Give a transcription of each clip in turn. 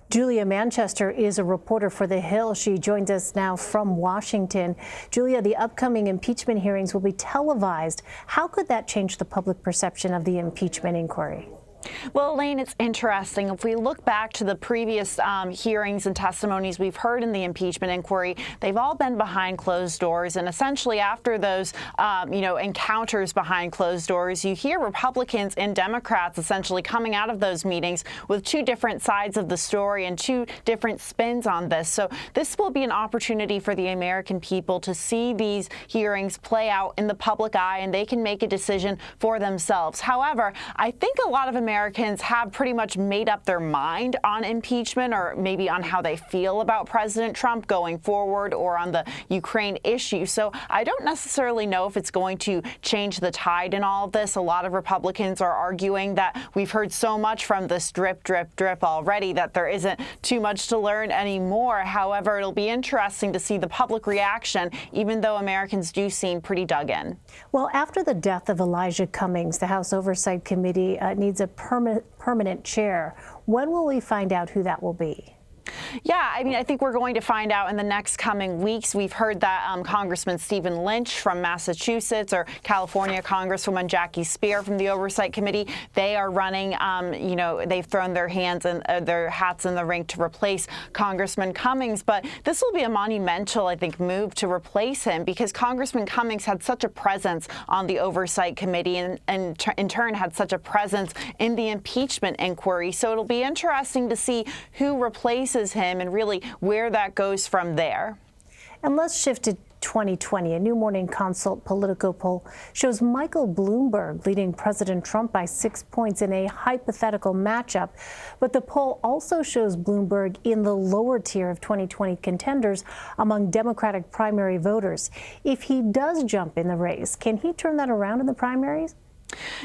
Julia Manchester is a reporter for The Hill. She joins us now from Washington. Julia, the upcoming impeachment hearings will be televised. How could that change the public perception of the impeachment inquiry? Well, Elaine, it's interesting. If we look back to the previous hearings and testimonies we've heard in the impeachment inquiry, they've all been behind closed doors. And essentially, after those, encounters behind closed doors, you hear Republicans and Democrats essentially coming out of those meetings with two different sides of the story and two different spins on this. So this will be an opportunity for the American people to see these hearings play out in the public eye, and they can make a decision for themselves. However, I think a lot of Americans have pretty much made up their mind on impeachment, or maybe on how they feel about President Trump going forward, or on the Ukraine issue. So I don't necessarily know if it's going to change the tide in all of this. A lot of Republicans are arguing that we've heard so much from this drip, drip, drip already that there isn't too much to learn anymore. However, it'll be interesting to see the public reaction, even though Americans do seem pretty dug in. Well, after the death of Elijah Cummings, the House Oversight Committee needs a permanent chair. When will we find out who that will be? Yeah, I think we're going to find out in the next coming weeks. We've heard that Congressman Stephen Lynch from Massachusetts, or California Congresswoman Jackie Speer from the Oversight Committee, they are running, they've thrown their hats in the ring to replace Congressman Cummings. But this will be a monumental, I think, move to replace him, because Congressman Cummings had such a presence on the Oversight Committee and in turn had such a presence in the impeachment inquiry. So it'll be interesting to see who replaces him and really where that goes from there. And let's shift to 2020. A new Morning Consult Politico poll shows Michael Bloomberg leading President Trump by 6 points in a hypothetical matchup. But the poll also shows Bloomberg in the lower tier of 2020 contenders among Democratic primary voters. If he does jump in the race, can he turn that around in the primaries?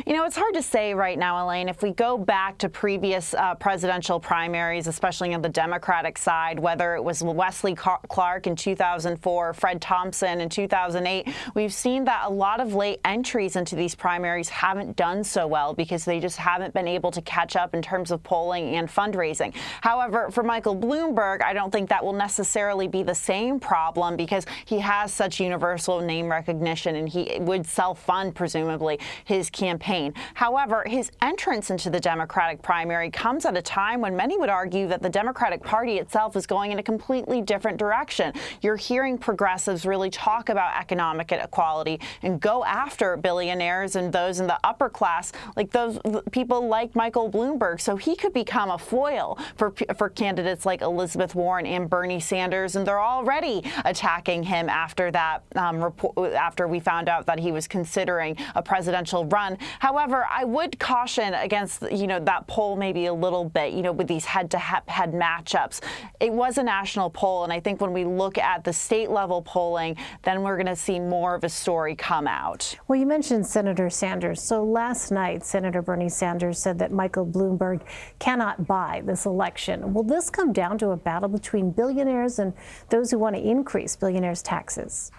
It's hard to say right now, Elaine. If we go back to previous presidential primaries, especially on the Democratic side, whether it was Wesley Clark in 2004, Fred Thompson in 2008, we've seen that a lot of late entries into these primaries haven't done so well because they just haven't been able to catch up in terms of polling and fundraising. However, for Michael Bloomberg, I don't think that will necessarily be the same problem, because he has such universal name recognition and he would self-fund, presumably, his campaign. However, his entrance into the Democratic primary comes at a time when many would argue that the Democratic Party itself is going in a completely different direction. You're hearing progressives really talk about economic inequality and go after billionaires and those in the upper class, like those people like Michael Bloomberg. So he could become a foil for candidates like Elizabeth Warren and Bernie Sanders, and they're already attacking him after that after we found out that he was considering a presidential run. However, I would caution against, that poll maybe a little bit, with these head-to-head matchups. It was a national poll, and I think when we look at the state-level polling, then we're going to see more of a story come out. Well, you mentioned Senator Sanders. So last night, Senator Bernie Sanders said that Michael Bloomberg cannot buy this election. Will this come down to a battle between billionaires and those who want to increase billionaires' taxes?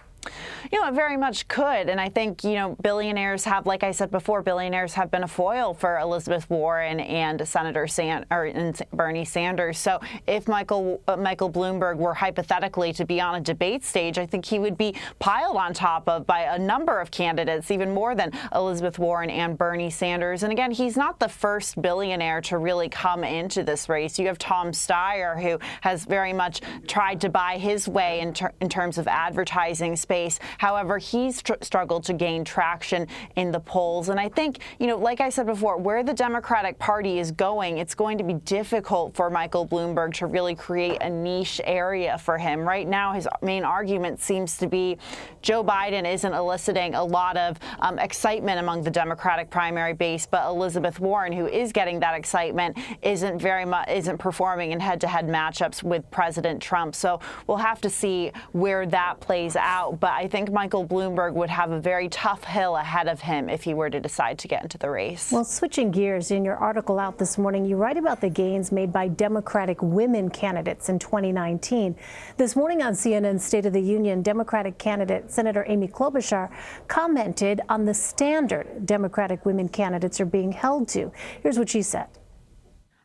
It very much could. And I think, billionaires have, like I said before, billionaires have been a foil for Elizabeth Warren and Bernie Sanders. So if Michael Bloomberg were hypothetically to be on a debate stage, I think he would be piled on top of by a number of candidates, even more than Elizabeth Warren and Bernie Sanders. And again, he's not the first billionaire to really come into this race. You have Tom Steyer, who has very much tried to buy his way in terms of advertising space. However, he's struggled to gain traction in the polls. And I think, like I said before, where the Democratic Party is going, it's going to be difficult for Michael Bloomberg to really create a niche area for him. Right now, his main argument seems to be Joe Biden isn't eliciting a lot of excitement among the Democratic primary base, but Elizabeth Warren, who is getting that excitement, isn't performing in head-to-head matchups with President Trump. So we'll have to see where that plays out. But I think Michael Bloomberg would have a very tough hill ahead of him if he were to decide to get into the race. Well, switching gears, in your article out this morning, you write about the gains made by Democratic women candidates in 2019. This morning on CNN's State of the Union, Democratic candidate Senator Amy Klobuchar commented on the standard Democratic women candidates are being held to. Here's what she said.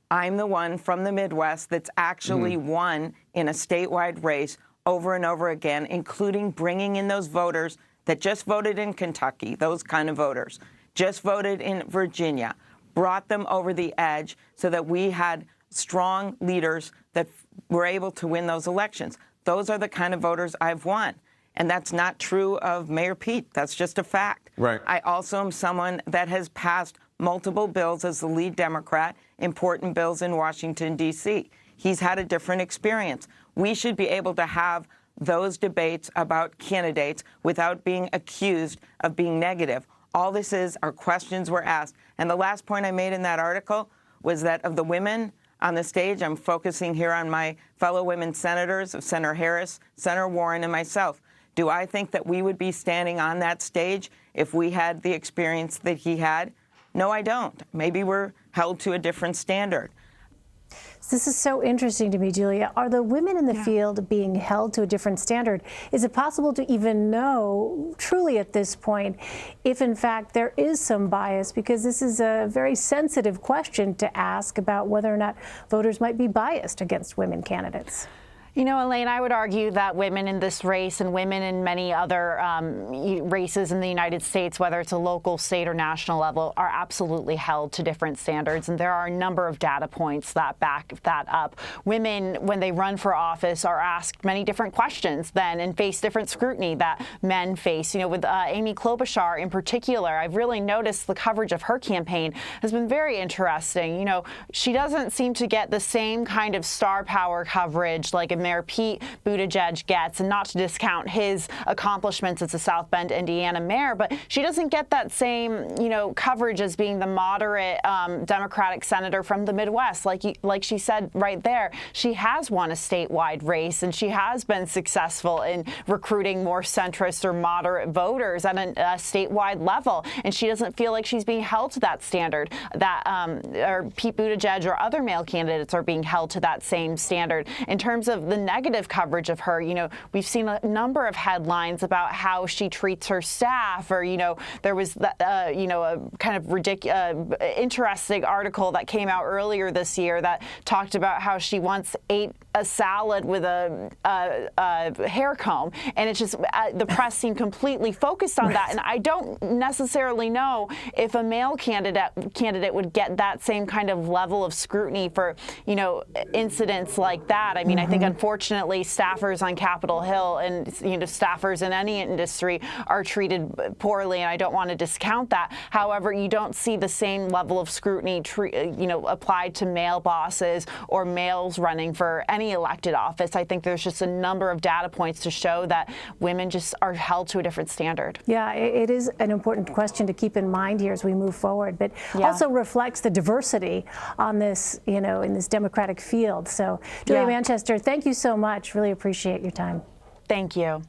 I'm the one from the Midwest that's actually won in a statewide race over and over again, including bringing in those voters that just voted in Kentucky, those kind of voters, just voted in Virginia, brought them over the edge so that we had strong leaders that were able to win those elections. Those are the kind of voters I've won. And that's not true of Mayor Pete. That's just a fact. Right. I also am someone that has passed multiple bills as the lead Democrat, important bills in Washington, D.C. He's had a different experience. We should be able to have those debates about candidates without being accused of being negative. All this is are questions were asked. And the last point I made in that article was that of the women on the stage, I'm focusing here on my fellow women senators, of Senator Harris, Senator Warren, and myself. Do I think that we would be standing on that stage if we had the experience that he had? No, I don't. Maybe we're held to a different standard. This is so interesting to me, Julia. Are the women in the field being held to a different standard? Is it possible to even know truly at this point if, in fact, there is some bias? Because this is a very sensitive question to ask about whether or not voters might be biased against women candidates. You know, Elaine, I would argue that women in this race and women in many other races in the United States, whether it's a local, state, or national level, are absolutely held to different standards. And there are a number of data points that back that up. Women, when they run for office, are asked many different questions then and face different scrutiny that men face. You know, with Amy Klobuchar in particular, I've really noticed the coverage of her campaign has been very interesting. You know, she doesn't seem to get the same kind of star power coverage like Mayor Pete Buttigieg gets, and not to discount his accomplishments as a South Bend, Indiana mayor, but she doesn't get that same, you know, coverage as being the moderate Democratic senator from the Midwest. Like she said right there, she has won a statewide race, and she has been successful in recruiting more centrist or moderate voters at a statewide level, and she doesn't feel like she's being held to that standard that or Pete Buttigieg or other male candidates are being held to that same standard. In terms of the negative coverage of her, you know, we've seen a number of headlines about how she treats her staff, or, you know, there was, you know, a kind of ridiculous, interesting article that came out earlier this year that talked about how she once ate a salad with a hair comb, and it's just the press seemed completely focused on that. And I don't necessarily know if a male candidate would get that same kind of level of scrutiny for, you know, incidents like that. I mean, I think unfortunately staffers on Capitol Hill and, you know, staffers in any industry are treated poorly, and I don't want to discount that. However, you don't see the same level of scrutiny, you know, applied to male bosses or males running for any elected office. I think there's just a number of data points to show that women just are held to a different standard. Yeah, it is an important question to keep in mind here as we move forward, but also reflects the diversity on this, you know, in this Democratic field. So, Julia Manchester, thank you so much. Really appreciate your time. Thank you.